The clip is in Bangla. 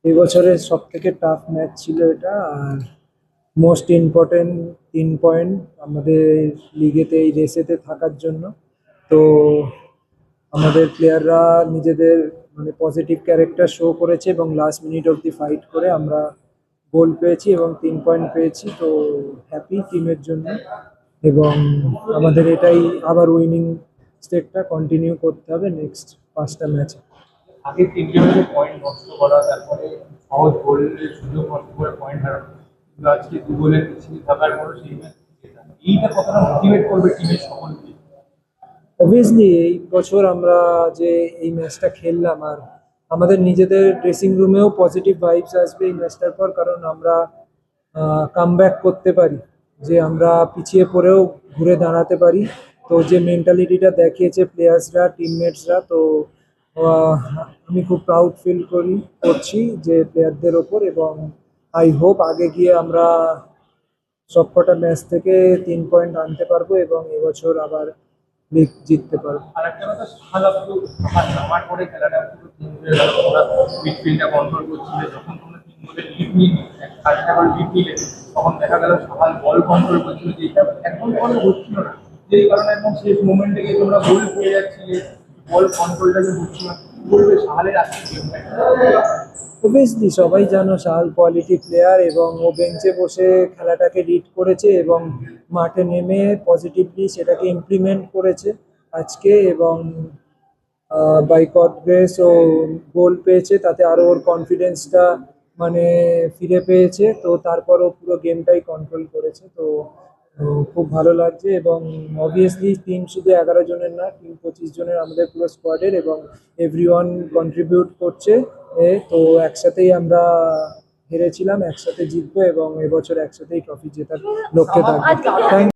এই বছরের সব থেকে টাফ ম্যাচ ছিল এটা। আর মোস্ট ইম্পর্টেন্ট 3 পয়েন্ট আমাদের লিগেতে এই রেসেতে থাকার জন্য। তো আমাদের প্লেয়াররা নিজেদের মানে পজিটিভ ক্যারেক্টার শো করেছে এবং লাস্ট মিনিট অবধি ফাইট করে আমরা গোল পেয়েছি এবং 3 পয়েন্ট পেয়েছি। তো হ্যাপি টিমের জন্য। এবং আমাদের এটাই আবার উইনিং স্ট্রিকটা কন্টিনিউ করতে হবে নেক্সট 5টা ম্যাচে। আগে তিনটে ম্যাচে পয়েন্ট নষ্ট করা, তারপরে সহজ গোলের সুযোগ নষ্ট করে পয়েন্ট হারানো, কিন্তু আজকে 2 গোলের পিছিয়ে থাকার পরে সেই ম্যাচ জেতা, এইটা কতটা মোটিভেট করবে টিমের সকলকে? অবভিয়াসলি এই বছর আমরা যে এই ম্যাচটা খেললাম, আর আমাদের নিজেদের ড্রেসিং রুমেও পজিটিভ ভাইবস আসবে এই ম্যাচটার পর, কারণ আমরা কামব্যাক করতে পারি, যে আমরা পিছিয়ে পড়েও ঘুরে দাঁড়াতে পারি। তো যে মেন্টালিটিটা দেখিয়েছে প্লেয়ার্সরা, টিমমেটসরা, তো আহ, আমি খুব প্রাউড ফিল করছি যে প্লেয়ারদের ওপর। এবং আই হোপ আগে গিয়ে আমরা সবকটা ম্যাচ থেকে 3 পয়েন্ট আনতে পারবো এবং এবছর আবার লিগ জিততে পারবো। আর একটা কথা, সাহাল পুরো আমার নামার পরে খেলাটা পুরো চেঞ্জ হয়ে গেল। তোমরা মিডফিল্ডটা কন্ট্রোল করছিলে, যখন তোমরা 3 গোলের লিড নিয়ে আরেকটা করে লিড নিলে, তখন দেখা গেল সাহাল বল কন্ট্রোল করছিল, যেটা এখন পরে হচ্ছিল না। যেই কারণে একদম শেষ মোমেন্টে গিয়ে তোমরা গোল পেয়ে যাচ্ছিলে, বল কন্ট্রোলটাকে হচ্ছিল না। কি বলবে সাহালের আজকে গেম? অবভিয়াসলি সবাই জানো শাহাল কোয়ালিটি প্লেয়ার এবং ও বেঞ্চে বসে খেলাটাকে লিড করেছে এবং মাঠে নেমে পজিটিভলি সেটাকে ইমপ্লিমেন্ট করেছে আজকে। এবং বাই গড গ্রেস ও গোল পেয়েছে, তাতে আরো ওর কনফিডেন্সটা মানে ফিরে পেয়েছে। তো তারপরও পুরো গেমটাই কন্ট্রোল করেছে। তো খুব ভালো লাগছে। এবং অবভিয়াসলি টিম শুধু 11 জনের না, টিম 25 জনের আমাদের পুরো স্কোয়াডের, এবং এভরিওয়ান কন্ট্রিবিউট করছে। তো একসাথেই আমরা হেরেছিলাম, একসাথে জিতবো এবং এবছর একসাথেই ট্রফি জেতার লক্ষ্যে থাকবো। থ্যাংক